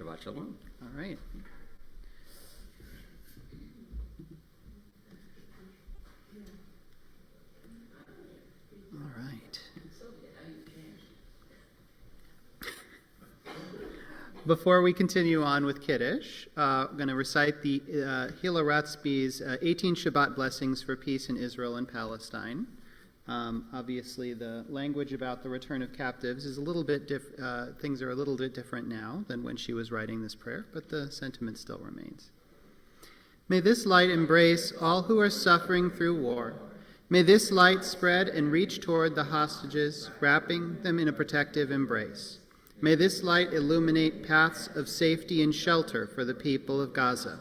Shabbat Shalom. All right. All right. Before we continue on with Kiddush, I'm going to recite the Hillel Ratzby's 18 Shabbat blessings for peace in Israel and Palestine. Obviously, the language about the return of captives is a little bit things are a little bit different now than when she was writing this prayer, but the sentiment still remains. May this light embrace all who are suffering through war. May this light spread and reach toward the hostages, wrapping them in a protective embrace. May this light illuminate paths of safety and shelter for the people of Gaza.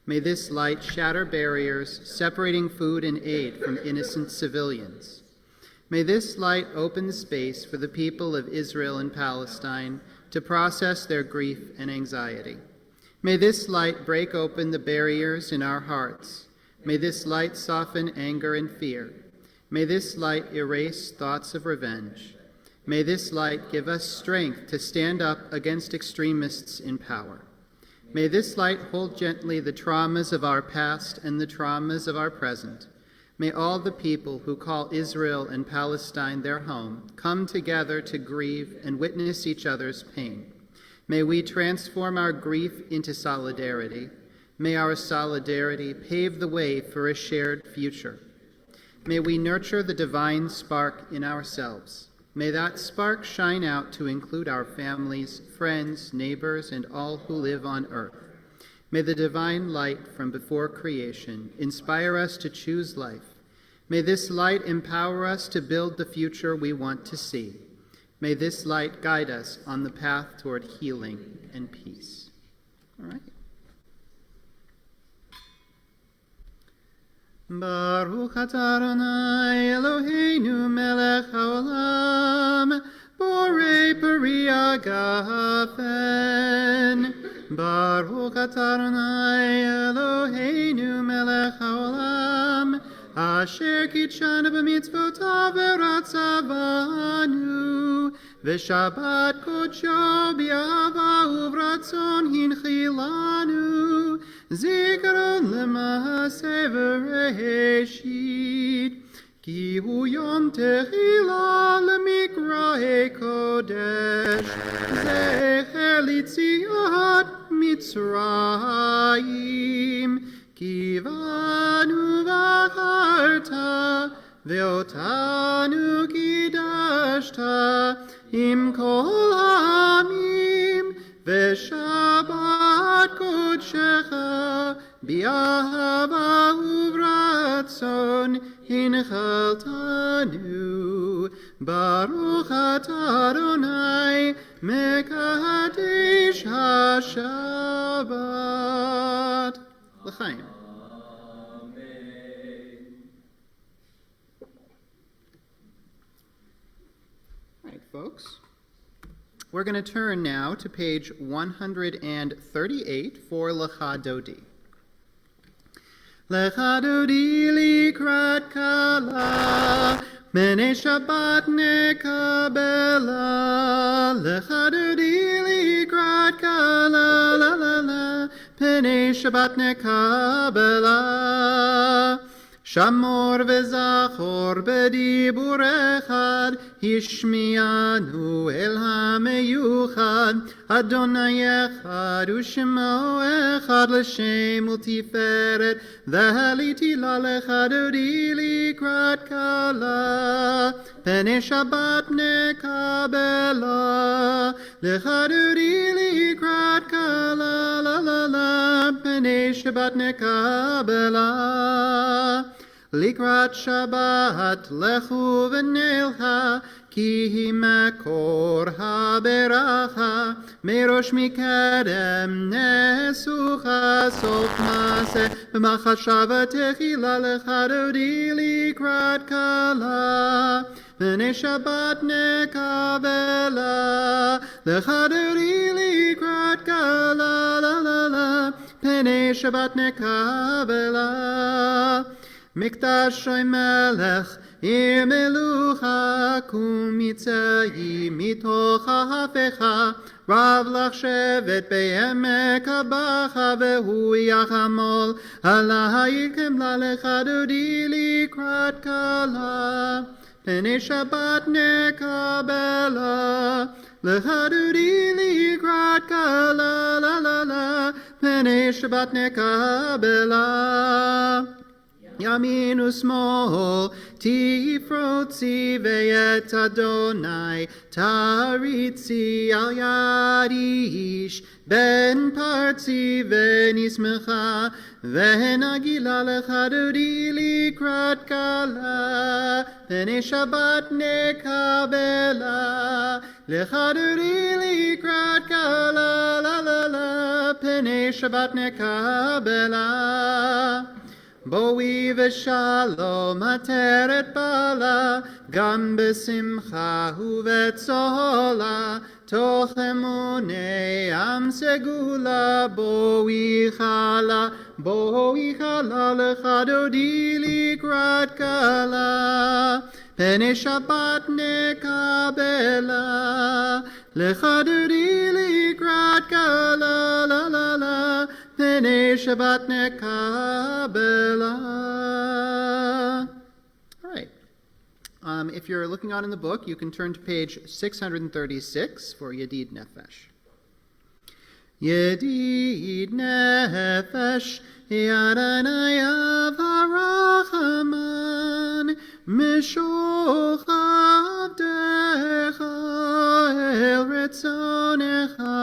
May this light shatter barriers separating food and aid from innocent civilians. May this light open space for the people of Israel and Palestine to process their grief and anxiety. May this light break open the barriers in our hearts. May this light soften anger and fear. May this light erase thoughts of revenge. May this light give us strength to stand up against extremists in power. May this light hold gently the traumas of our past and the traumas of our present. May all the people who call Israel and Palestine their home come together to grieve and witness each other's pain. May we transform our grief into solidarity. May our solidarity pave the way for a shared future. May we nurture the divine spark in ourselves. May that spark shine out to include our families, friends, neighbors, and all who live on earth. May the divine light from before creation inspire us to choose life. May this light empower us to build the future we want to see. May this light guide us on the path toward healing and peace. All right. Baruch atah Adonai Eloheinu melech haolam, borei peri hagafen. Baruch atah Adonai Eloheinu melech haolam, asher kitshanu b'mitzvotav v'ratzavanu, v'shabbat kodsho b'ahava uvratzon hinchilanu, zikaron lema'aseh v'reshit, ki hu yom techila lemikra'e kodesh, zecher litziat Mitzrayim, ki vanu v'acharta, ve'otanu kidashta, im kol ha'amim, ve'shabbat kodshecha, bi'ahava uvratzon hinchaltanu. Baruch atah Adonai mekadesh haShabbat. L'chaim. All right, folks. We're going to turn now to page 138 for Lecha Dodi. Lecha Dodi likrat kala, Menei Shabbat nekabela. Lecha Dodi likrat kala, la la la, Menei Shabbat nekabela. Shamor vezachor bedibur echad, Hishmianu el hameyuchad, Adonai echad u'shemo echad, L'shem u'tiferet, V'haliti la lecha dodi likrat kala, Penei Shabbat nekabela. Lecha dodi likrat kala, la la la, Penei Shabbat nekabela. Likrat Shabbat lechu v'nelcha, ki hi makor ha-beracha, merosh mikarem nesucha sof maseh, v'machashav techila lecha dodi likrat kala, Penei Shabbat nekabela. Lecha dodi likrat kala, la la la, Penei Shabbat nekabela. מקדשי מלך, עיר מלוכה, קום יצאי מתוך ההפכה, רב לך שבט בעמק הבכה, והוא יחמול עלי כמלה לך דודי לקראת כלה. פני שבת נקבלה, לך דודי לקראת כלה, לה לה לה, פני שבת נקבלה. ימין ושמאל תפרוצי ואת אדוני תריצי על יד איש בן פרצי ונשמחה ונגילה לך דודי לקראת כלה פני שבת נקבלה לך דודי לקראת כלה לה לה לה פני שבת נקבלה בואי ושלום עטרת בעלה, גם בשמחה ובצהלה, תוך אמוני עם סגולה, בואי חלה לך דודי לקראת כלה, פני שבת נקבלה, לך דודי לקראת כלה, לה לה לה, פני שבת נקבלה. All right. If you're looking on in the book, you can turn to page 636 for Yedid Nefesh. Yedid Nefesh, Yadonai Avarachaman, Mishoch Avdecha El Retzonecha,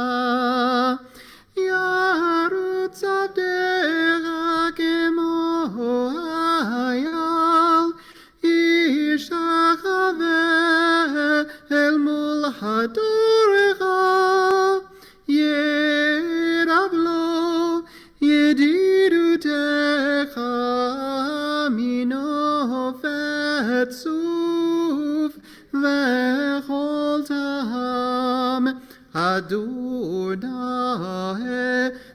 Yarutz Avdecha Kemo Hayal, Ishtachaveh El Mul Hadorecha, Yeravlo Yedidutecha Mino Vetzuf Vechol Taham Adonai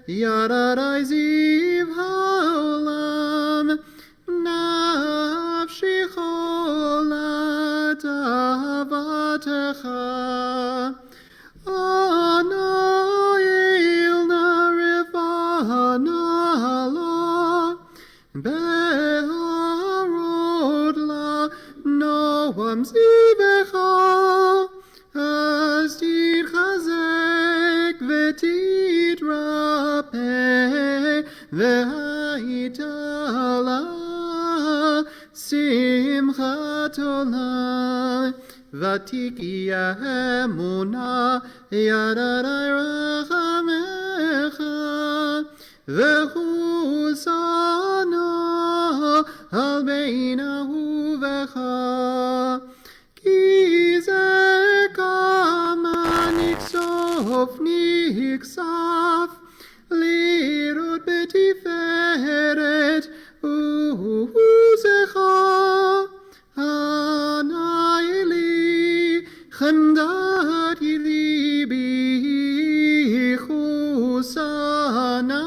Yadadai Ziv Haolam Nafshi Cholat Avatecha Anail Narifana La Beharod La Noam Zivecha As Titchazek V'titrape V'haitala Simchat Olam V'tiki Emuna Yadadai Rachamecha V'chusana Al Beinahu V'cha Ki Zekama Niksof Niksaf Lirut Betiferet Uzecha Anayeli Chemdat Yilibi Chusana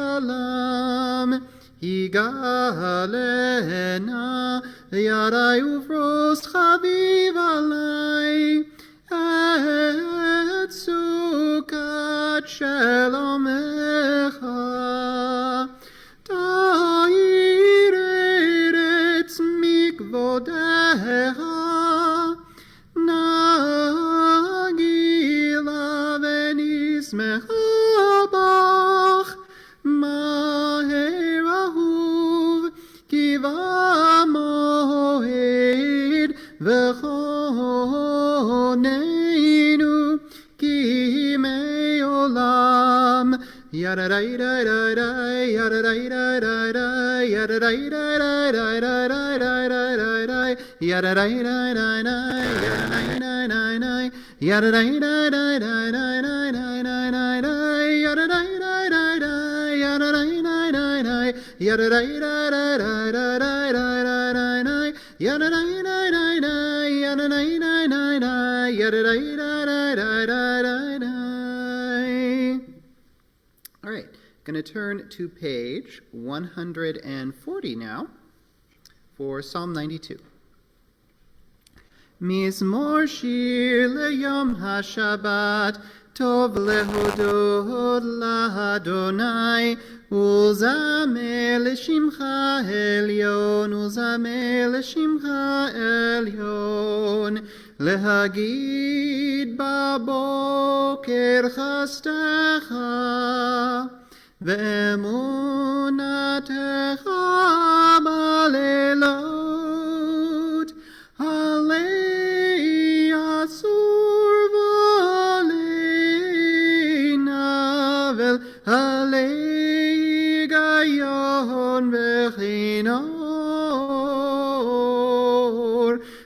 Ve'aitalam Higalena Yadai Ufrost Chaviv Alai Et Sukat Shelomecha Ta'ir Eretz Mikvodecha Nagila Venismecha Bach Maher Ahuv Kiva Moed V'choneinu Ki Me'olam Yadadai dai dai dai Yadadai dai dai dai Yadadai dai dai dai dai dai dai dai dai Yadadai dai dai dai Yadadai dai dai dai Yadadai dai dai dai dai dai Yadadai dai dai dai Yadadai dai dai dai Yadadai dai dai dai dai dai dai dai Yadadai dai dai dai Yadadai dai dai dai Yadadai dai dai dai dai dai. All right. Going to turn to page 140 now for Psalm 92. Mizmor shir leyom hashabbat, tov lehodot lahadonai, ulzamer leshimcha elyon, ulzamer leshimcha elyon, lehagid baboker chastecha, ve'emunatecha balelot, Halei asur v'alei navel, halei gayon v'chinor.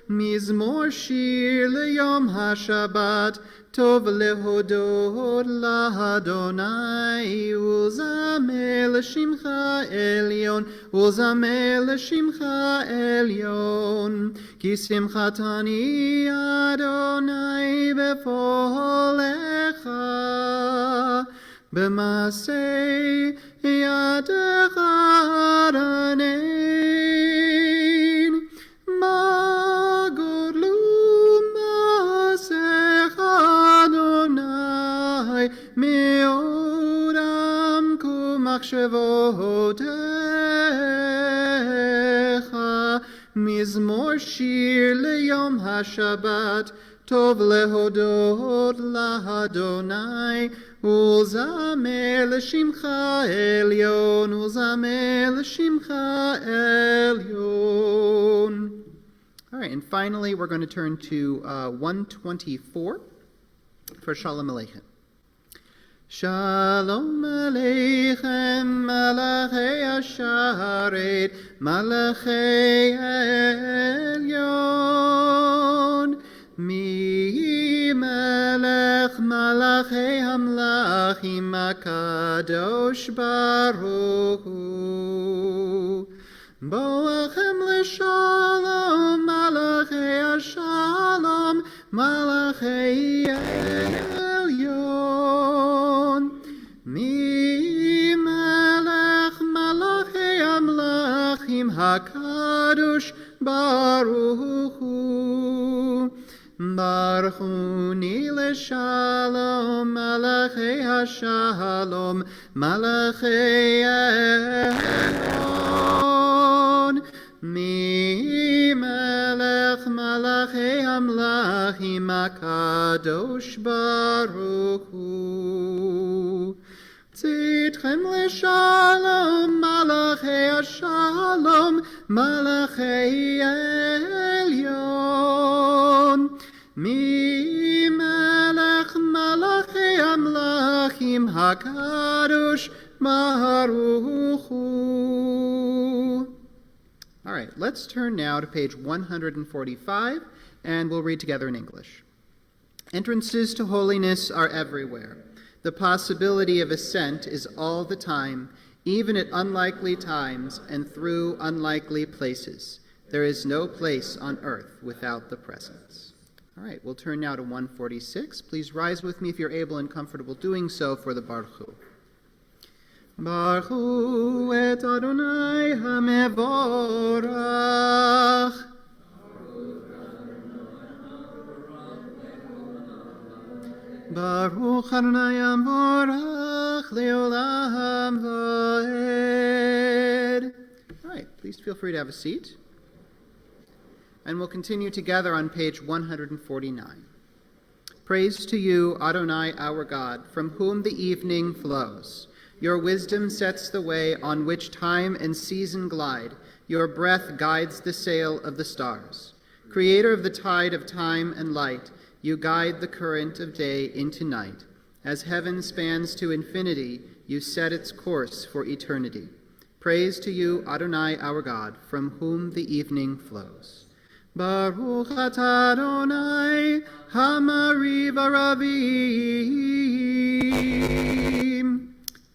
Mizmor shir leyom hashabbat, tov lehodot lahadonai, ulzamer leshimcha elyon, ulzamer leshimcha elyon. Ki simchatani Adonai befolecha, b'masei yadecha aranein, magodlu masecha Adonai, me'od amku machshevotecha. Mizmor shir leyom hashabbat, tov lehodot lahadonai, ulzamer leshimcha elyon, ulzamer leshimcha elyon. All right, and finally we're going to turn to 124 for Shalom Aleichem. Shalom Aleichem, Malachei Asharet, Malachei Elyon. Mi Melech Malachei Hamlachim HaKadosh Baruch Hu. Boachem L'Shalom, Malachei Ashalom, Malachei Elyon. Mi Melech Malachei Amlachim HaKadosh Baruch Hu. Baruchuni L'Shalom, Malachei Hashalom, Malachei Elyon. Mi Melech Malachei Amlachim HaKadosh Baruch Hu. Tzitchem L'Shalom, Malachei Hashalom, Malachei Elyon. Mi Melech Malachei Amlachim HaKadosh Baruch Hu. All right, let's turn now to page 145, and we'll read together in English. Entrances to holiness are everywhere. The possibility of ascent is all the time, even at unlikely times and through unlikely places. There is no place on earth without the presence. All right, we'll turn now to 146. Please rise with me if you're able and comfortable doing so for the Baruch Hu. Baruch Hu et Adonai HaMevorach. Baruch Adonai HaMevorach Leolam Vaed. All right, please feel free to have a seat. And we'll continue together on page 149. Praise to you, Adonai, our God, from whom the evening flows. Your wisdom sets the way on which time and season glide. Your breath guides the sail of the stars. Creator of the tide of time and light, you guide the current of day into night. As heaven spans to infinity, you set its course for eternity. Praise to you, Adonai, our God, from whom the evening flows. Baruch atah Adonai, Hamariv Aravim.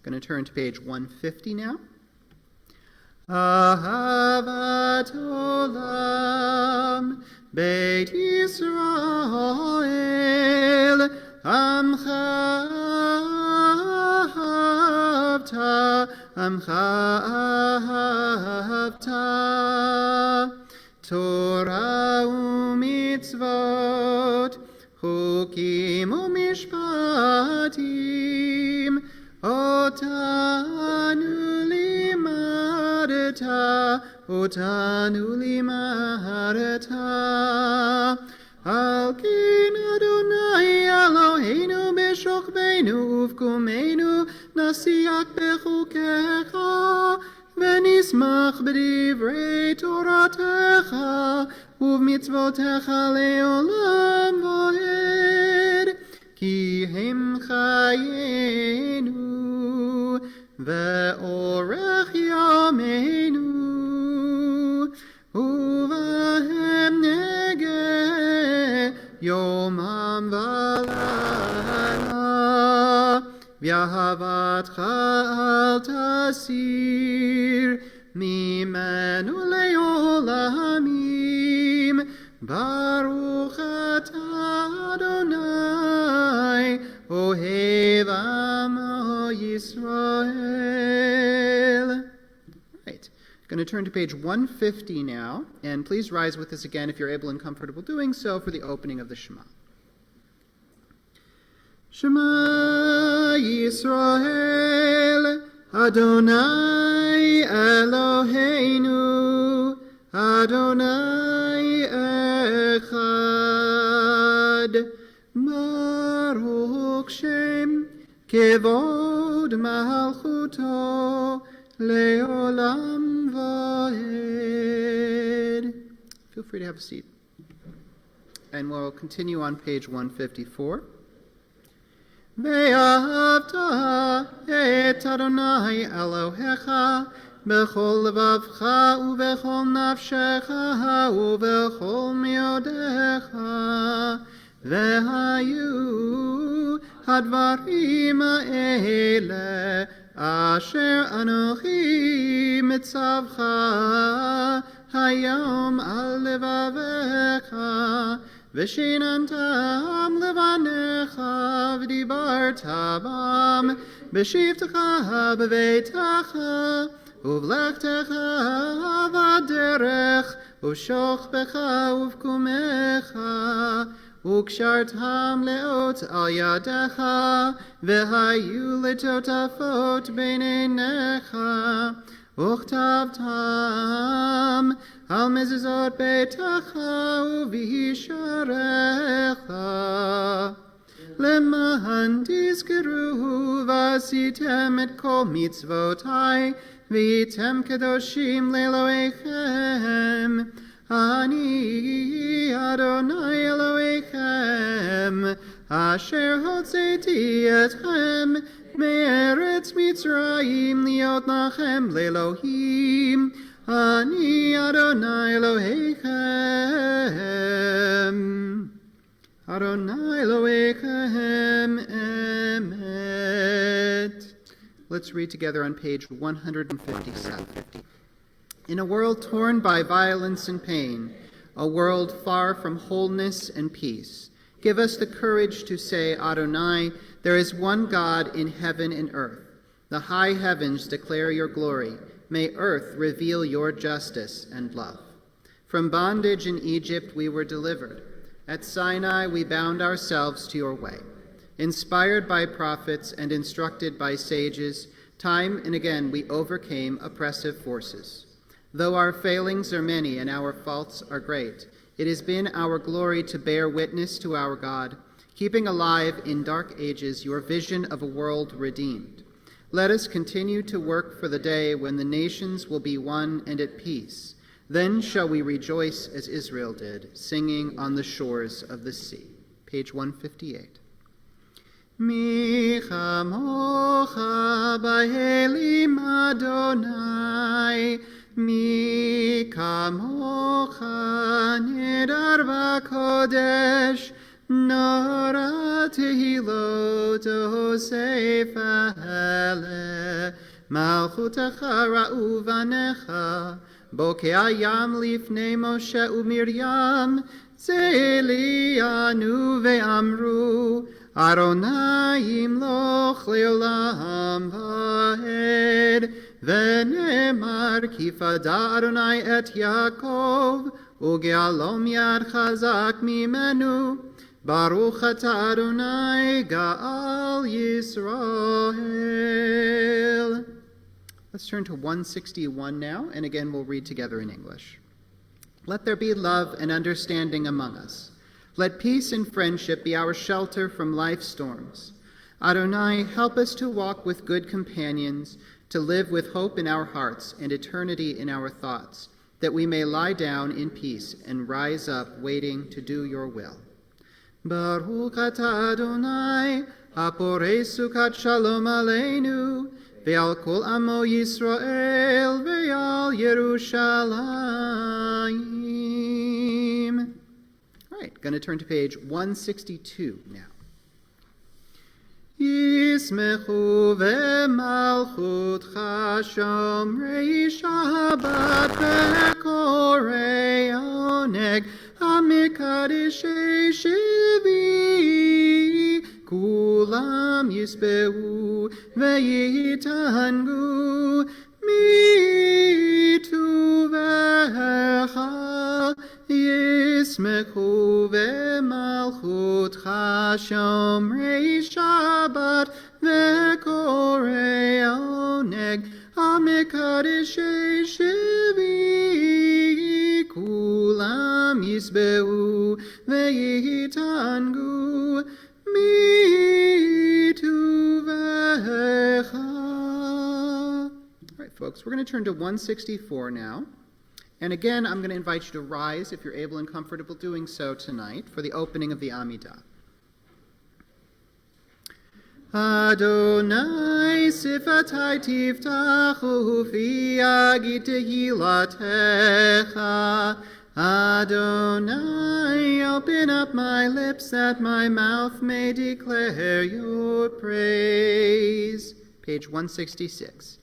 Going to turn to page 150 now. Ahavat Olam, Beit Yisrael, Amcha Ahavta Amcha ahavta, Torah u'mitzvot, Chukim u'mishpatim, Otanu limadta, Al ken Adonai Eloheinu b'shokbeinu uv'kumenu nasiach b'chukecha v'nismach b'divrei toratecha uv'mitzvotecha le'olam v'ed ki hem chayenu ve'orech yameinu uvahem negeh yomam v'lana v'ahavatcha al tasir mimenu le'olamim baruch atah Adonai ohev amo Yisrael. Right. Going to turn to page 150 now, and please rise with us again if you're able and comfortable doing so for the opening of the Shema. Shema Yisrael, Adonai Eloheinu, Adonai Echad, Baruch Shem, Kevod Malchuto, Leolam Vahed. Feel free to have a seat. And we'll continue on page 154. Ve'ahavta et Adonai Elohecha b'chol levavcha u'b'chol nafshecha u'b'chol miodecha ve'hayu hadvarim ha'ele asher anochi mitzavcha hayom al levavecha v'shinantam levanecha v'dibarta bam b'shivtecha b'veitecha uv'lechtecha v'aderech uv'shochbecha uv'kumecha וקשרתם לאות על ידיך, והיו לטוטפות בין עיניך, וכתבתם על מזוזות ביתך ובישעריך. למען תזכרו ועשיתם את כל מצוותי, והייתם קדושים לאלוהיכם. אני אדוני אלוהיכם, אשר הוצאתי אתכם מארץ מצרים להיות לכם לאלוהים. אני אדוני אלוהיכם, אדוני אלוהיכם emet. Let's read together on page 157. In a world torn by violence and pain, a world far from wholeness and peace, give us the courage to say, Adonai, there is one God in heaven and earth. The high heavens declare your glory. May earth reveal your justice and love. From bondage in Egypt we were delivered. At Sinai we bound ourselves to your way. Inspired by prophets and instructed by sages, time and again we overcame oppressive forces. Though our failings are many and our faults are great, it has been our glory to bear witness to our God, keeping alive in dark ages your vision of a world redeemed. Let us continue to work for the day when the nations will be one and at peace. Then shall we rejoice as Israel did, singing on the shores of the sea. Page 158. Mi chamocha b'elim Adonai, mi kamocha nidar b'kodesh, nora tehilot hosef ha'ele, malchutecha ra'u vanecha, bokei hayam lifnei Moshe u'Miriam, zelianu ve'amru, Adonai imloch leolam va'ed, ונאמר כי פדה אדוני את יעקב, וגאלום יד חזק ממנו. Baruch atah Adonai Ga'al Yisrael. Let's turn to 161 now, and again we'll read together in English. Let there be love and understanding among us. Let peace and friendship be our shelter from life's storms. Adonai, help us to walk with good companions, to live with hope in our hearts and eternity in our thoughts, that we may lie down in peace and rise up waiting to do your will. Baruch atah Adonai, haporei sukat shalom aleinu, ve'al kol amo Yisrael, ve'al Yerushalayim. All right, going to turn to page 162 now. Yismechu ve'malchutcha shomrei Shabbat ve'korei oneg Amikadeshei Shivi, Kulam Yisbehu Ve'yitangu Mituvecha, Yismechu Ve'malchutcha Shomrei Shabbat Ve'korei oneg Amikadeshei Shivi, Kulam Yisbehu Ve'yitangu Mituvecha. All right, folks, we're going to turn to 164 now. And again, I'm going to invite you to rise if you're able and comfortable doing so tonight for the opening of the Amidah. Adonai sifatai tiftachu fi yagid tehilatecha. Adonai, open up my lips that my mouth may declare your praise. Page 166.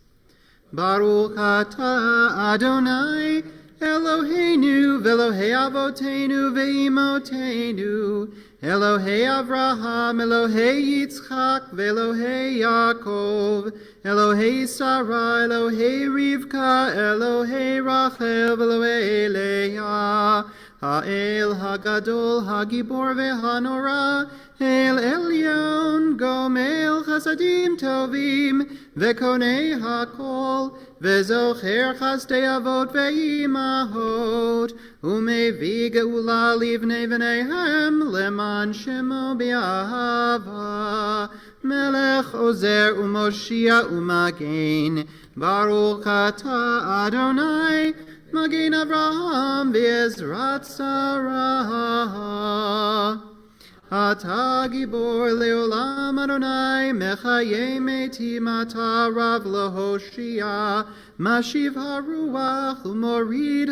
Baruch atah Adonai, Eloheinu v'Elohei Avotenu ve'imotenu, Elohei Avraham, Elohei Yitzchak, ve'Elohei Yaakov, Elohei Sarah, Elohei Rivka, Elohei Rachel, ve'Elohei Leah, Ha'el Hagadol, Hagibor ve'Hanora, El Elyon, Gomel Chasadim Tovim, Ve'konei Hakol, Ve'zocher Chasdei Avot ve'imahot, Umevi Geula livnei v'neihem, Leman Shemo bi'ahava, Melech Ozer u'Moshia u'Magen, Baruch atah Adonai, Magen Avraham v'Ezrat Sarah. Ata gibor leolam Adonai, mechaye metim ata rav lehoshia, mashiv haruach umorid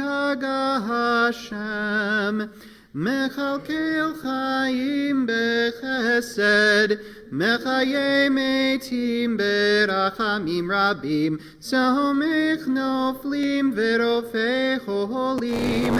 hagahashem, mechalkel chayim bechesed, mechaye metim berachamim rabim, somech noflim verofei cholim,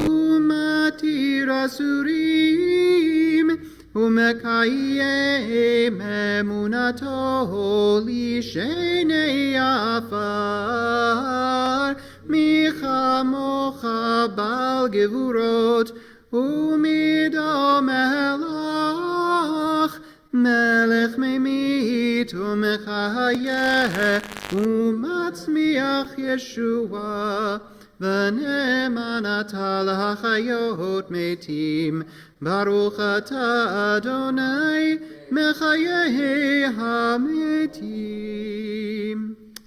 umatir asurim, Umekayem emunato lishenei afar, michamocha bal gevurot, umido melach, melech memit umechayeh, umatzmiach Yeshua, v'ne'eman ata l'hachayot metim, Baruch atah Adonai mechayeh hametim.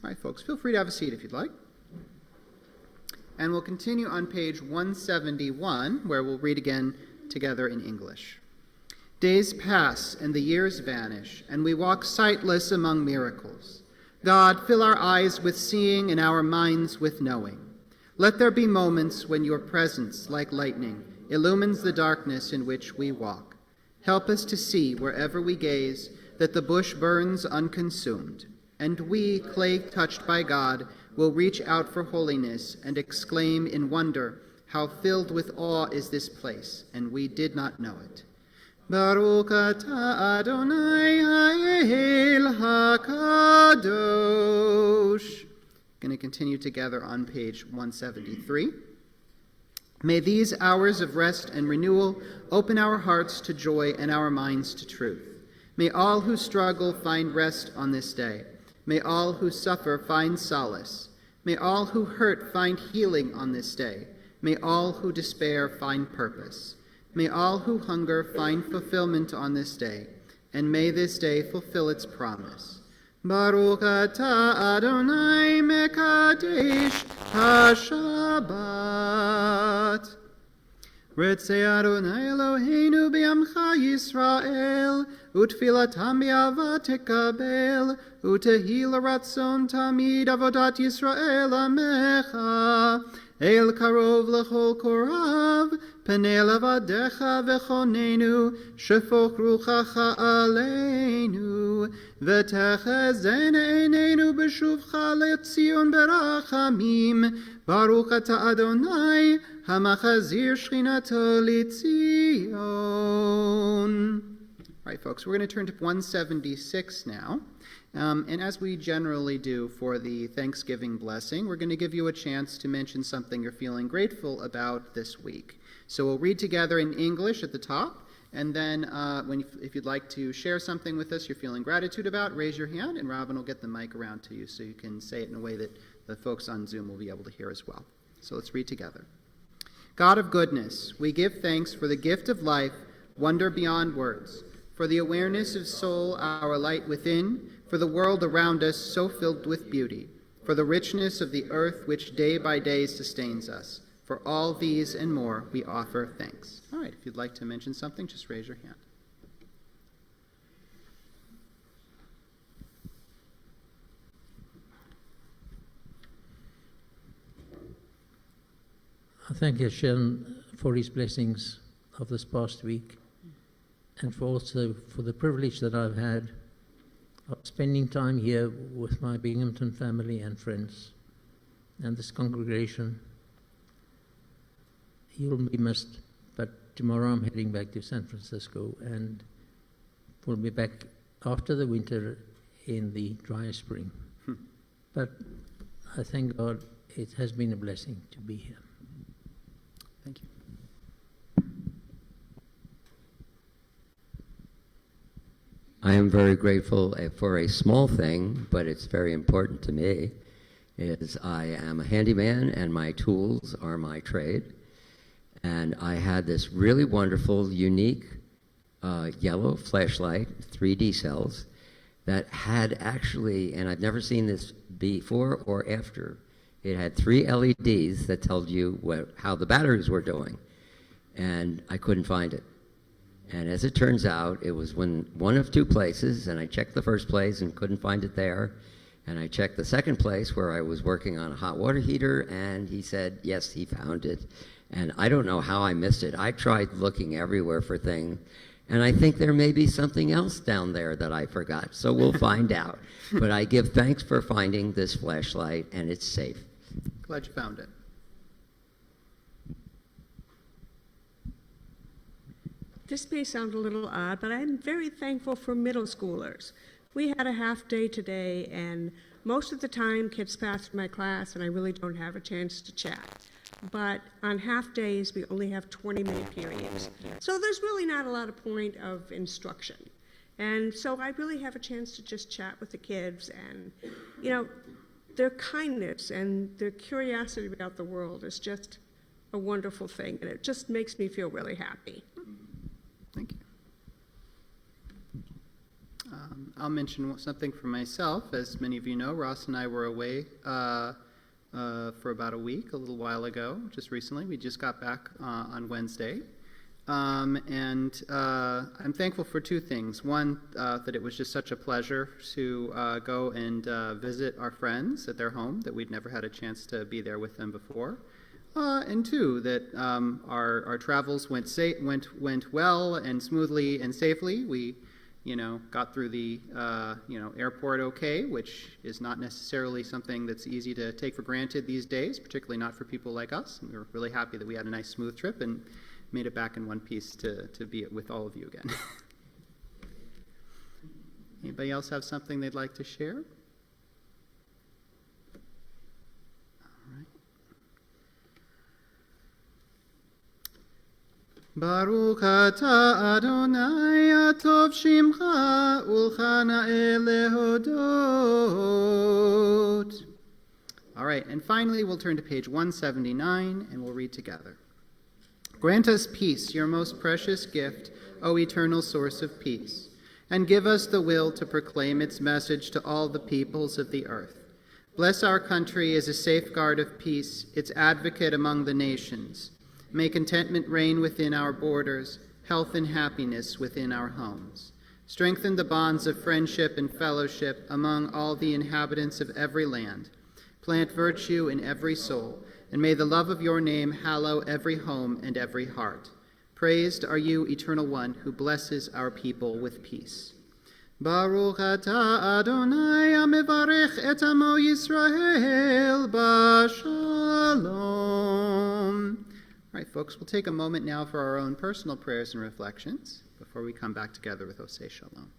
All right, folks, feel free to have a seat if you'd like. And we'll continue on page 171, where we'll read again together in English. Days pass and the years vanish, and we walk sightless among miracles. God, fill our eyes with seeing and our minds with knowing. Let there be moments when your presence, like lightning, illumines the darkness in which we walk. Help us to see wherever we gaze that the bush burns unconsumed, and we, clay touched by God, will reach out for holiness and exclaim in wonder, how filled with awe is this place, and we did not know it. Baruch atah Adonai ha'el hakadosh. Going to continue together on page 173. May these hours of rest and renewal open our hearts to joy and our minds to truth. May all who struggle find rest on this day. May all who suffer find solace. May all who hurt find healing on this day. May all who despair find purpose. May all who hunger find fulfillment on this day. And may this day fulfill its promise. Baruch atah Adonai mekadesh HaShabbat. Ritzei Adonai Eloheinu b'yamcha Yisrael, utfilatam b'ava tekabel, utehi l'ratzon tamid avodat Yisrael amecha, el karov l'chol korav, penei lavadecha v'chonenu, shefoch ruchacha aleinu, v'techezen einenu b'shuvcha le'tzion berachamim, Baruch atah Adonai, hamachazir shchinato l'tzion. All right, folks, we're going to turn to 176 now. And as we generally do for the Thanksgiving blessing, we're going to give you a chance to mention something you're feeling grateful about this week. So we'll read together in English at the top, and then if you'd like to share something with us you're feeling gratitude about, raise your hand, and Robin will get the mic around to you so you can say it in a way that the folks on Zoom will be able to hear as well. So let's read together. God of goodness, we give thanks for the gift of life, wonder beyond words, for the awareness of soul, our light within, for the world around us so filled with beauty, for the richness of the earth which day by day sustains us. For all these and more, we offer thanks. All right, if you'd like to mention something, just raise your hand. I thank Hashem for his blessings of this past week, and for the privilege that I've had of spending time here with my Binghamton family and friends and this congregation. You'll be missed, but tomorrow I'm heading back to San Francisco, and we'll be back after the winter in the dry spring. But I thank God it has been a blessing to be here. Thank you. I am very grateful for a small thing, but it's very important to me, is I am a handyman and my tools are my trade. And I had this really wonderful, unique yellow flashlight, 3D cells, that had actually, and I've never seen this before or after, it had 3 LEDs that told you how the batteries were doing. And I couldn't find it. And as it turns out, it was one of 2 places, and I checked the first place and couldn't find it there. And I checked the second place where I was working on a hot water heater, and he said, yes, he found it. And I don't know how I missed it. I tried looking everywhere for things, and I think there may be something else down there that I forgot. So we'll find out. But I give thanks for finding this flashlight, and it's safe. Glad you found it. This may sound a little odd, but I'm very thankful for middle schoolers. We had a half day today, and most of the time kids pass my class, and I really don't have a chance to chat. But on half days, we only have 20-minute periods. So there's really not a lot of point of instruction. And so I really have a chance to just chat with the kids, and, you know, their kindness and their curiosity about the world is just a wonderful thing, and it just makes me feel really happy. Thank you. I'll mention something for myself. As many of you know, Ross and I were away for about a week, a little while ago, just recently. We just got back on Wednesday. And I'm thankful for 2 things. One, that it was just such a pleasure to go and visit our friends at their home, that we'd never had a chance to be there with them before. And 2, that our travels went well and smoothly and safely. We, got through the, airport okay, which is not necessarily something that's easy to take for granted these days, particularly not for people like us. And we were really happy that we had a nice, smooth trip and made it back in one piece to be with all of you again. Anybody else have something they'd like to share? Baruch atah Adonai atov shimcha ulchana'el lehodot. All right, and finally we'll turn to page 179 and we'll read together. Grant us peace, your most precious gift, O eternal source of peace, and give us the will to proclaim its message to all the peoples of the earth. Bless our country as a safeguard of peace, its advocate among the nations. May contentment reign within our borders, health and happiness within our homes. Strengthen the bonds of friendship and fellowship among all the inhabitants of every land. Plant virtue in every soul, and may the love of your name hallow every home and every heart. Praised are you, Eternal One, who blesses our people with peace. Baruch atah Adonai amevarech et amo Yisrael b'shalom. All right, folks, we'll take a moment now for our own personal prayers and reflections before we come back together with Oseh Shalom.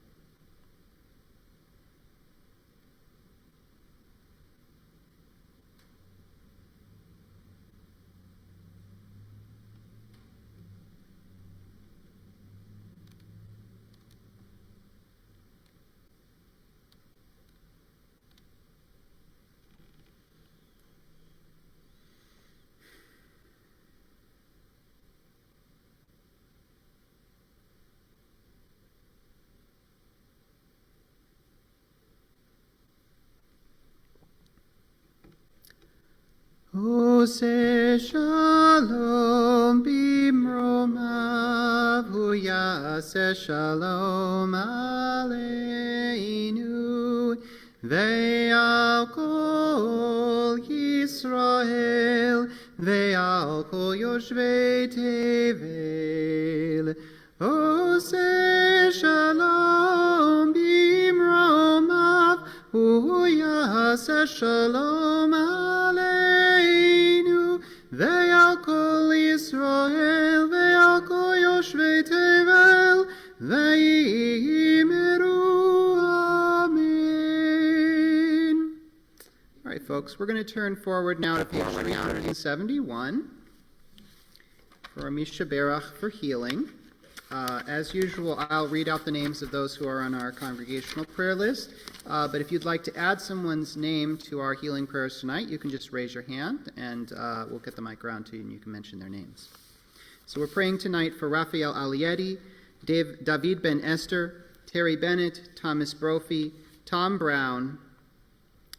Oseh shalom bimromav hu yaseh shalom aleinu ve'al kol Yisrael ve'al kol yoshvei tevel. Oseh shalom bimromav hu yaseh shalom aleinu ve'al kol Yisrael ve'al kol yoshvei tevel ve'imeru amen. All right, folks, we're going to turn forward now to page 371 for Misha Berach for healing. As usual, I'll read out the names of those who are on our congregational prayer list. But if you'd like to add someone's name to our healing prayers tonight, you can just raise your hand, and we'll get the mic around to you, and you can mention their names. So we're praying tonight for Raphael Alieti, David Ben Esther, Terry Bennett, Thomas Brophy, Tom Brown,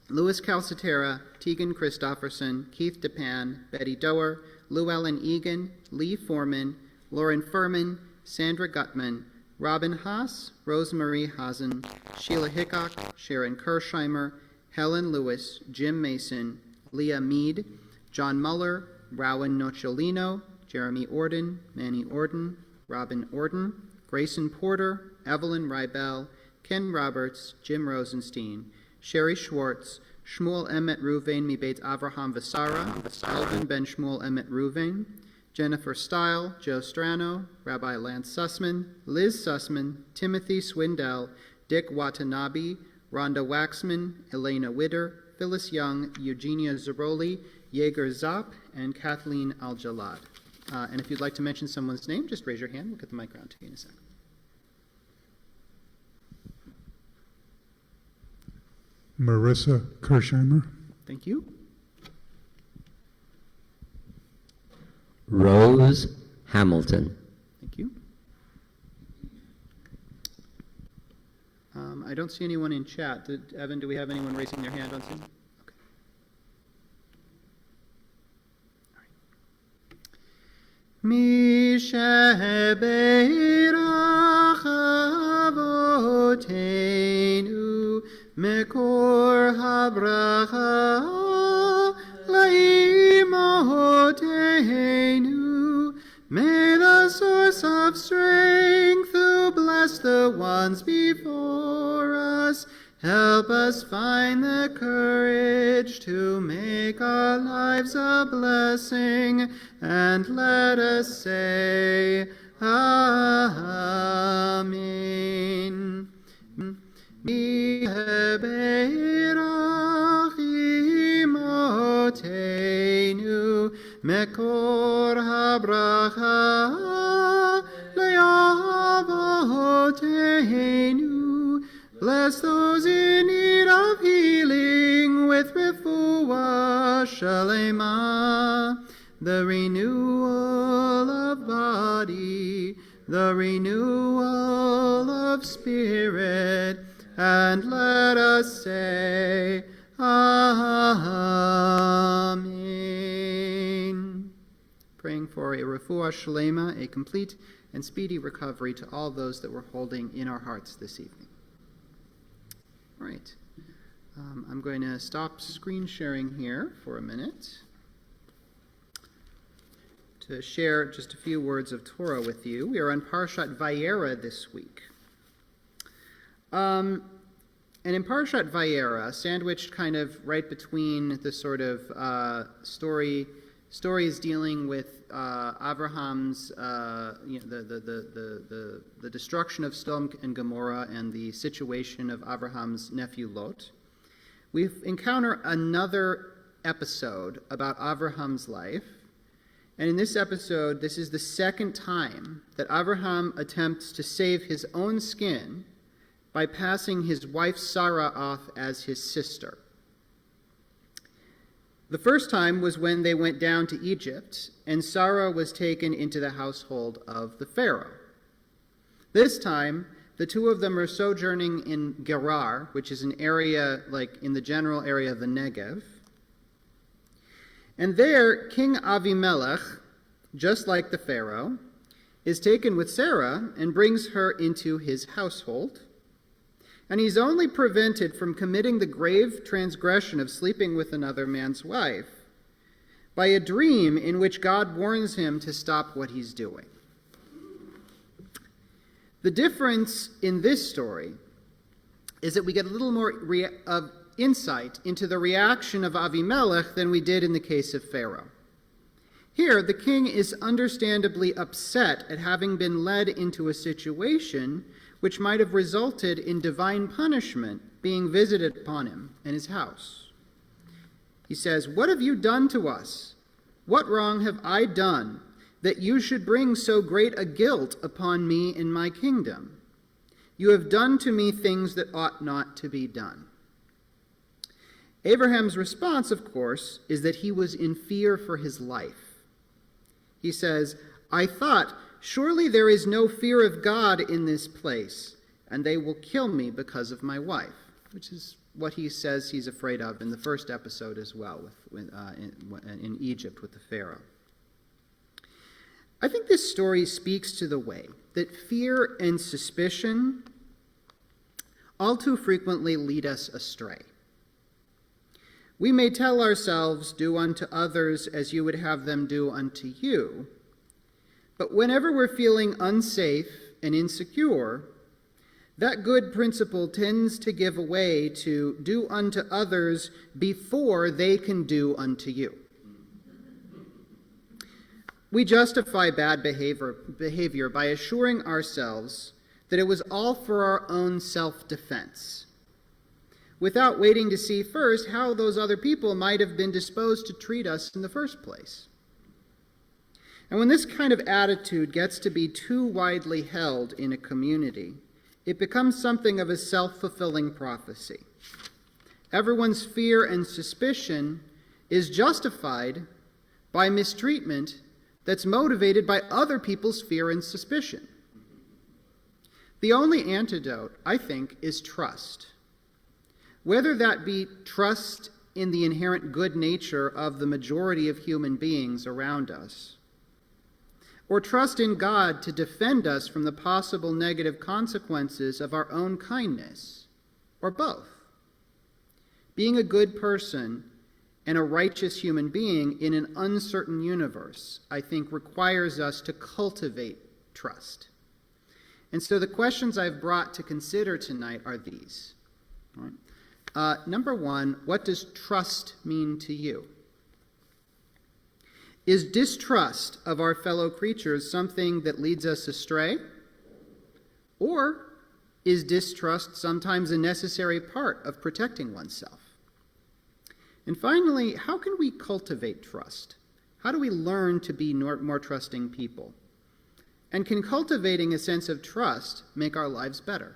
Louis Calcetera, Tegan Christofferson, Keith DePan, Betty Doer, Llewellyn Egan, Lee Foreman, Lauren Furman, Sandra Gutman, Robin Haas, Rosemarie Hazen, Sheila Hickok, Sharon Kersheimer, Helen Lewis, Jim Mason, Leah Mead, John Muller, Rowan Nocciolino, Jeremy Orden, Manny Orden, Robin Orden, Grayson Porter, Evelyn Rybell, Ken Roberts, Jim Rosenstein, Sherry Schwartz, Shmuel Emet Ruvain Mibeit Avraham Vasara, Alvin Ben Shmuel Emet Ruvain, Jennifer Stile, Joe Strano, Rabbi Lance Sussman, Liz Sussman, Timothy Swindell, Dick Watanabe, Rhonda Waxman, Elena Witter, Phyllis Young, Eugenia Zaroli, Yeager Zopp, and Kathleen Al-Jalad. And if you'd like to mention someone's name, just raise your hand. We'll get the mic around to you in a second. Marissa Kersheimer. Thank you. Rose Hamilton. Thank you. I don't see anyone in chat. Evan, do we have anyone raising their hand on Zoom? Okay. All right. Mi shebeirach avoteinu mekor habracha laimotenu. May the source of strength who bless the ones before us help us find the courage to make our lives a blessing, and let us say Amen. Mi heberach imotenu mekor habracha Bless those in need of healing with refuah shalema, the renewal of body, the renewal of spirit, and let us say, Amen. Praying for a refuah shalema, a complete and speedy recovery to all those that we're holding in our hearts this evening. All right. I'm going to stop screen sharing here for a minute to share just a few words of Torah with you. We are on Parshat Vayera this week. And in Parshat Vayera, sandwiched kind of right between the sort of stories dealing with Abraham's, the destruction of Sodom and Gomorrah and the situation of Abraham's nephew Lot, we encounter another episode about Abraham's life. And in this episode, this is the second time that Abraham attempts to save his own skin by passing his wife Sarah off as his sister. The first time was when they went down to Egypt, and Sarah was taken into the household of the Pharaoh. This time, the two of them are sojourning in Gerar, which is an area like in the general area of the Negev. And there, King Avimelech, just like the Pharaoh, is taken with Sarah and brings her into his household. And he's only prevented from committing the grave transgression of sleeping with another man's wife by a dream in which God warns him to stop what he's doing. The difference in this story is that we get a little more insight into the reaction of Avimelech than we did in the case of Pharaoh. Here, the king is understandably upset at having been led into a situation which might have resulted in divine punishment being visited upon him and his house. He says, "What have you done to us? What wrong have I done that you should bring so great a guilt upon me in my kingdom? You have done to me things that ought not to be done." Abraham's response, of course, is that he was in fear for his life. He says, "I thought, surely there is no fear of God in this place, and they will kill me because of my wife," which is what he says he's afraid of in the first episode as well, in Egypt with the Pharaoh. I think this story speaks to the way that fear and suspicion all too frequently lead us astray. We may tell ourselves, "Do unto others as you would have them do unto you," but whenever we're feeling unsafe and insecure, that good principle tends to give way to do unto others before they can do unto you. We justify bad behavior by assuring ourselves that it was all for our own self-defense, without waiting to see first how those other people might have been disposed to treat us in the first place. And when this kind of attitude gets to be too widely held in a community, it becomes something of a self-fulfilling prophecy. Everyone's fear and suspicion is justified by mistreatment that's motivated by other people's fear and suspicion. The only antidote, I think, is trust. Whether that be trust in the inherent good nature of the majority of human beings around us, or trust in God to defend us from the possible negative consequences of our own kindness, or both. Being a good person and a righteous human being in an uncertain universe, I think, requires us to cultivate trust. And so the questions I've brought to consider tonight are these. All right. Number one, what does trust mean to you? Is distrust of our fellow creatures something that leads us astray? Or is distrust sometimes a necessary part of protecting oneself? And finally, how can we cultivate trust? How do we learn to be more trusting people? And can cultivating a sense of trust make our lives better?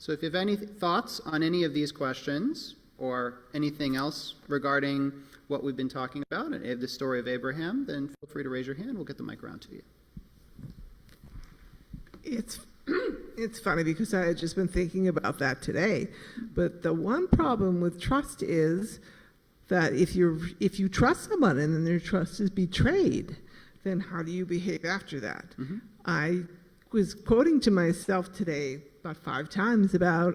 So if you have any thoughts on any of these questions or anything else regarding what we've been talking about and the story of Abraham, then feel free to raise your hand. We'll get the mic around to you. It's funny because I had just been thinking about that today. But the one problem with trust is that if you trust someone and then their trust is betrayed, then how do you behave after that? Mm-hmm. I was quoting to myself today about 5 times about,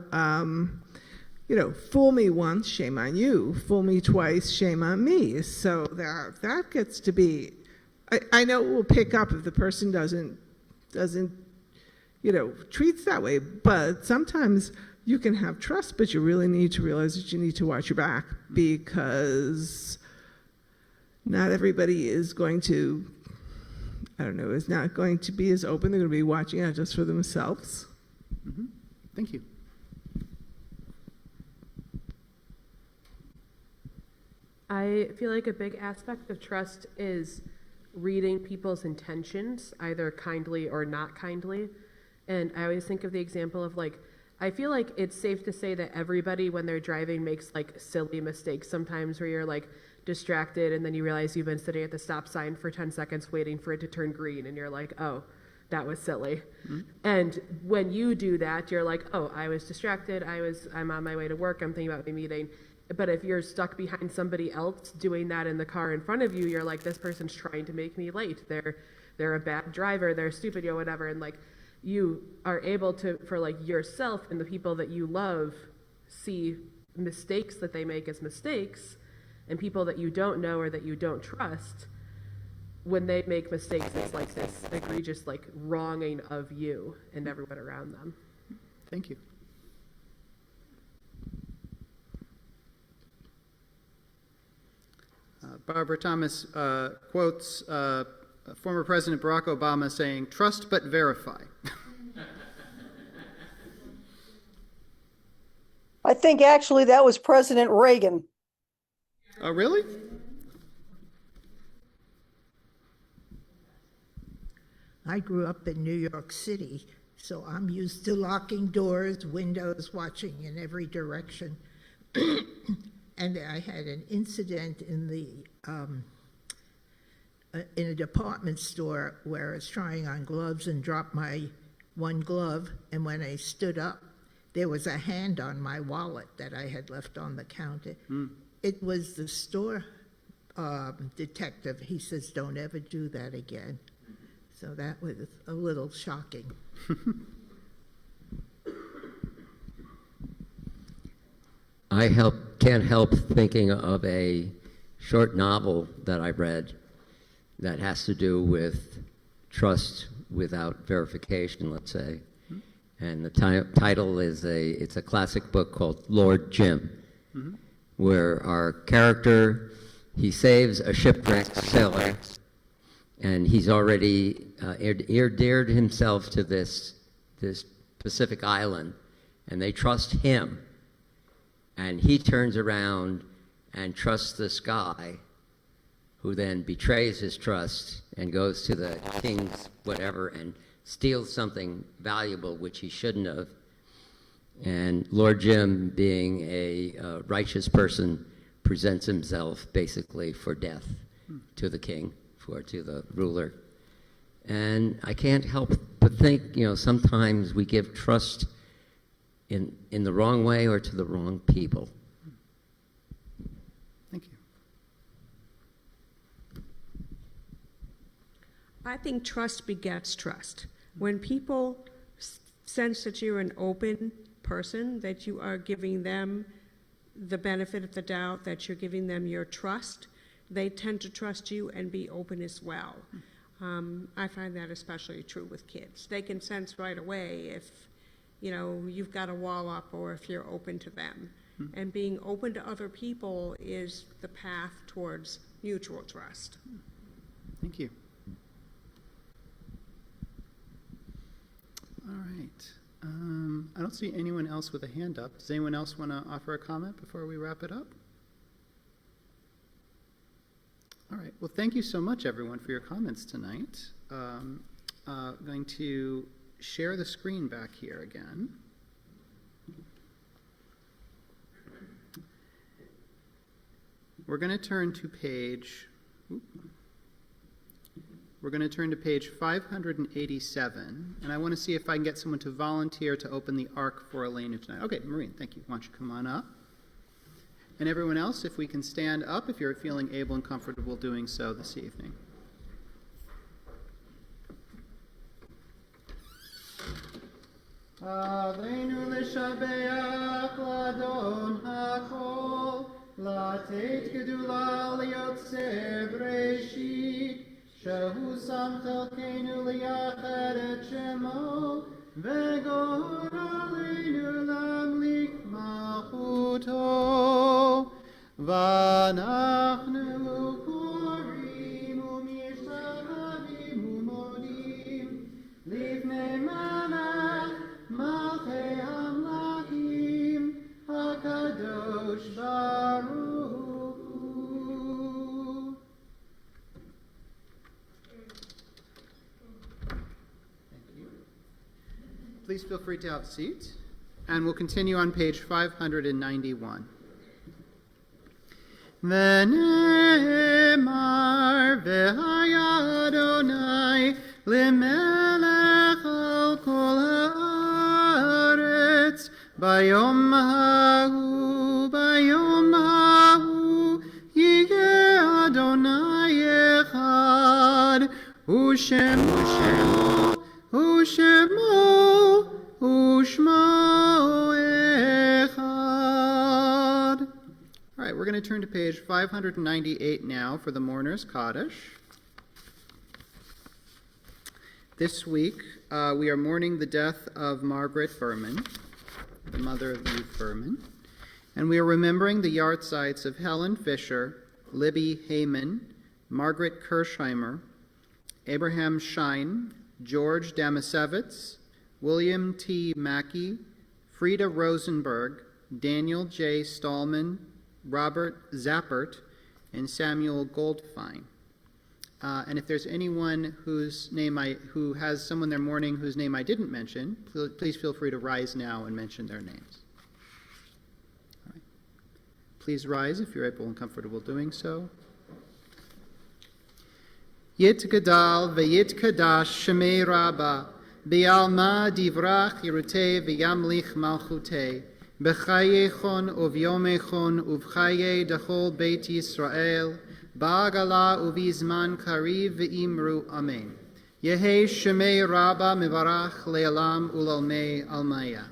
fool me once, shame on you. Fool me twice, shame on me. So that gets to be, I know it will pick up if the person doesn't treats that way, but sometimes you can have trust, but you really need to realize that you need to watch your back, because not everybody is going to, is not going to be as open. They're going to be watching out just for themselves. Mm-hmm. Thank you. I feel like a big aspect of trust is reading people's intentions, either kindly or not kindly. And I always think of the example of I feel like it's safe to say that everybody when they're driving makes silly mistakes sometimes, where you're distracted and then you realize you've been sitting at the stop sign for 10 seconds waiting for it to turn green and you're like, oh, that was silly. Mm-hmm. And when you do that, you're like, oh, I was distracted. I'm on my way to work. I'm thinking about my meeting. But if you're stuck behind somebody else doing that in the car in front of you, you're like, this person's trying to make me late. They're a bad driver. They're stupid, whatever. And you are able to, for yourself and the people that you love, see mistakes that they make as mistakes, and people that you don't know or that you don't trust, when they make mistakes, it's this egregious wronging of you and everyone around them. Thank you. Barbara Thomas quotes former President Barack Obama saying, "Trust but verify." I think actually that was President Reagan. Oh, really? I grew up in New York City, so I'm used to locking doors, windows, watching in every direction. And I had an incident in a department store where I was trying on gloves and dropped my one glove, and when I stood up, there was a hand on my wallet that I had left on the counter. It was the store detective. He says, "Don't ever do that again." So that was a little shocking. Can't help thinking of a short novel that I read that has to do with trust without verification, let's say. And the title is it's a classic book called Lord Jim, where our character, he saves a shipwrecked sailor, and he's already endeared himself to this Pacific island, and they trust him. And he turns around and trusts this guy, who then betrays his trust and goes to the king's whatever and steals something valuable which he shouldn't have. And Lord Jim, being a righteous person, presents himself basically for death to the king, to the ruler. And I can't help but think, sometimes we give trust in the wrong way or to the wrong people. Thank you. I think trust begets trust. When people sense that you're an open person, that you are giving them the benefit of the doubt, that you're giving them your trust, they tend to trust you and be open as well. I find that especially true with kids. They can sense right away if you've got a wall up or if you're open to them. And being open to other people is the path towards mutual trust. Thank you. All right. I don't see anyone else with a hand up. Does anyone else want to offer a comment before we wrap it up? All right. Well, thank you so much, everyone, for your comments tonight. Going to share the screen back here again. we're going to turn to page. We're going to turn to page 587, and I want to see if I can get someone to volunteer to open the Ark for Elena tonight. Okay, Maureen, thank you. Why don't you come on up? And everyone else, if we can stand up if you're feeling able and comfortable doing so this evening. Avenu l'shabeach l'adon ha'chol, l'ateit gedula l'yotzer breshit, shehu sam chelkenu liyachad et shemo, v'gor aleinu lamlik malchuto, v'anachnu korim u'mishavim u'modim, lifnei malach Malchei Hamlachim HaKadosh Baruch Hu. Thank you. Please feel free to have a seat, and we'll continue on page 591. V'ne'emar v'haya Adonai lemelech al kol ha'aretz bayom hahu yigeh Adonai echad u'shemo u'shmo echad. All right, we're going to turn to page 598 now for the Mourner's Kaddish. This week, we are mourning the death of Margaret Berman, the mother of Eve Berman, and we are remembering the yahrzeits of Helen Fisher, Libby Heyman, Margaret Kirshheimer, Abraham Schein, George Damasevitz, William T. Mackey, Frida Rosenberg, Daniel J. Stallman, Robert Zappert, and Samuel Goldfein. And if there's anyone who has someone they're mourning whose name I didn't mention, please feel free to rise now and mention their names. All right. Please rise if you're able and comfortable doing so. Yit Gadal v'yit Kadash Shemei Rabba B'alma Divrach Yerutei v'yamlich Malchutei B'chayechon uvyomechon uvchaye dachol Beit Yisrael Ba'agala uvizman kariv v'imru amen. Yehi Shemei Rabba mivarach le'alam ulalmei almaya.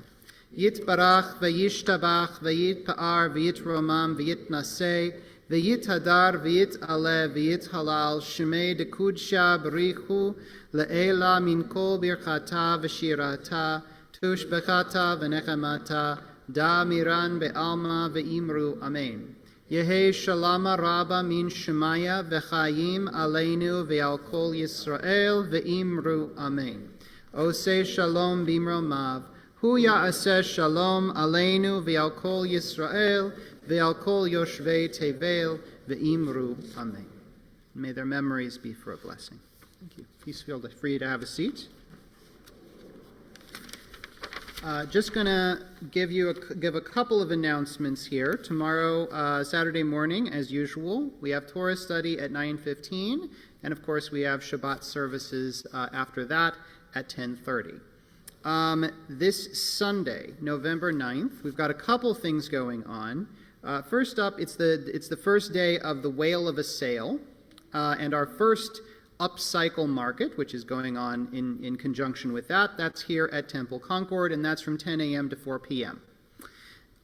Yitbarach v'yishtabach v'yitpa'ar v'yitromam v'yitnaseh v'yithadar v'yit'aleh v'yithalal Shemei dekudsha b'richu le'ela min kol birchata v'shirata tushbechata v'nechamata da miran be'alma v'imru amen. Yehi shalama rabba min shemaya v'chayim aleinu ve'al kol Yisrael ve'imru amen. Oseh shalom bimromav. Hu ya'aseh shalom aleinu ve'al kol Yisrael ve'al kol yoshvei tevel ve'imru amen. May their memories be for a blessing. Thank you. Please feel free to have a seat. Just going to give a couple of announcements here. Tomorrow, Saturday morning, as usual, we have Torah study at 9:15, and of course we have Shabbat services after that at 10:30. This Sunday, November 9th, we've got a couple things going on. First up, it's the first day of the Whale of a Sale, and our first upcycle market, which is going on in conjunction with that. That's here at Temple Concord, and that's from 10 a.m. to 4 p.m.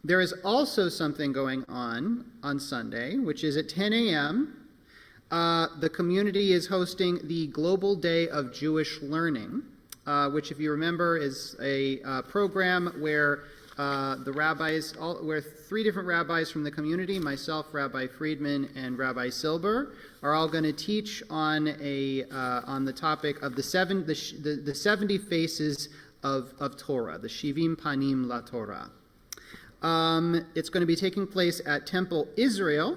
There is also something going on Sunday, which is at 10 a.m. The community is hosting the Global Day of Jewish Learning, which, if you remember, is a program where where three different rabbis from the community, myself, Rabbi Friedman, and Rabbi Silber, are all going to teach on the topic of the 70 faces of Torah, the Shivim Panim La Torah. It's going to be taking place at Temple Israel.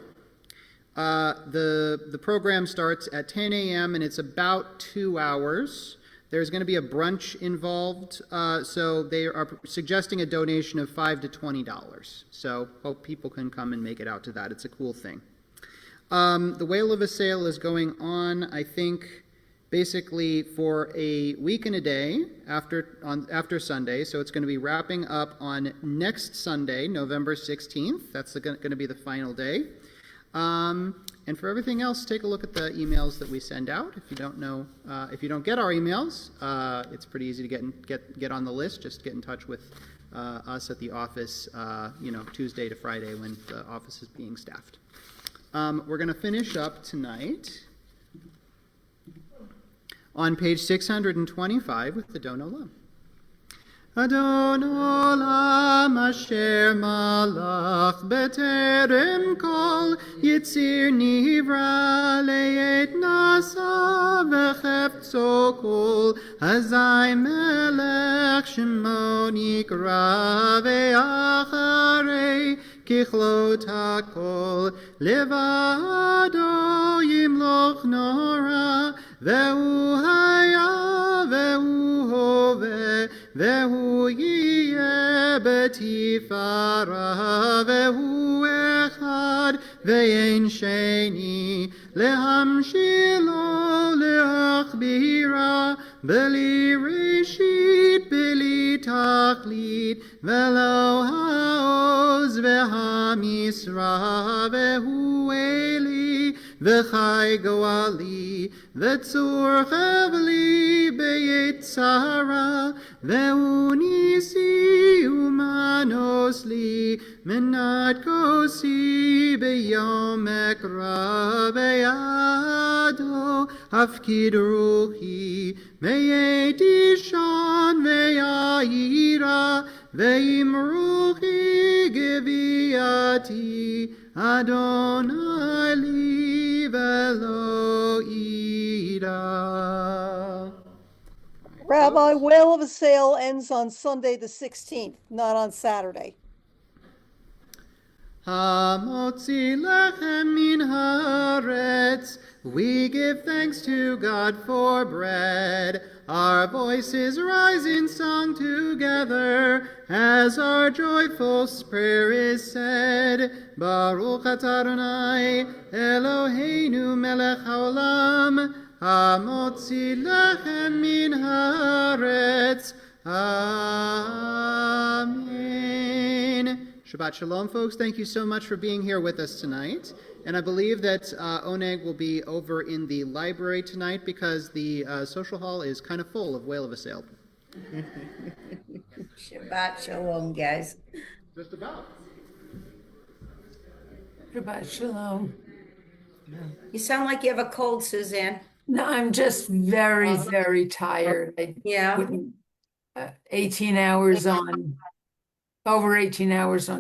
The program starts at 10 a.m. and it's about 2 hours. There's going to be a brunch involved, so they are suggesting a donation of $5 to $20. So hope people can come and make it out to that. It's a cool thing. The Whale of a Sale is going on, I think, basically for a week and a day after Sunday. So it's going to be wrapping up on next Sunday, November 16th. That's going to be the final day. And for everything else, take a look at the emails that we send out. If you don't know, if you don't get our emails, it's pretty easy to get on the list. Just get in touch with us at the office, Tuesday to Friday when the office is being staffed. We're going to finish up tonight on page 625 with the Don Olam. Adon Olam asher malach beterem kol yitzir nivra le'et nasa v'chefzo kol hazai melech shemo nikra ve'acharei kichlot hakol levado yimloch nora ve'u haya ve'u hove ve'u yeh betifara ve'u echad ve'en sheni lehamshilo leachbira beli reshit beli tachlit ve'lo ha'oz ve'hamisra ve'hu eli ve'chai goali ve'tzur chavli be'yetzara ve'u nisi umanos li menat kosi be'yom ekra be'yado afkid ruhi me'yetishon ve'yira ve'im ruhi geviati Adonai li velo ira. Rabbi, Whale of a Sale ends on Sunday the 16th, not on Saturday. Hamotzi lechem min haaretz. We give thanks to God for bread. Our voices rise in song together as our joyful prayer is said. Baruch atah Adonai Eloheinu melech haolam hamotzi lechem min haaretz. Amen. Shabbat Shalom, folks. Thank you so much for being here with us tonight. And I believe that Oneg will be over in the library tonight because the social hall is kind of full of Whale of a Sale. Shabbat Shalom, guys. Just about. Shabbat Shalom. You sound like you have a cold, Suzanne. No, I'm just very, very tired. Yeah. 18 hours on, over 18 hours on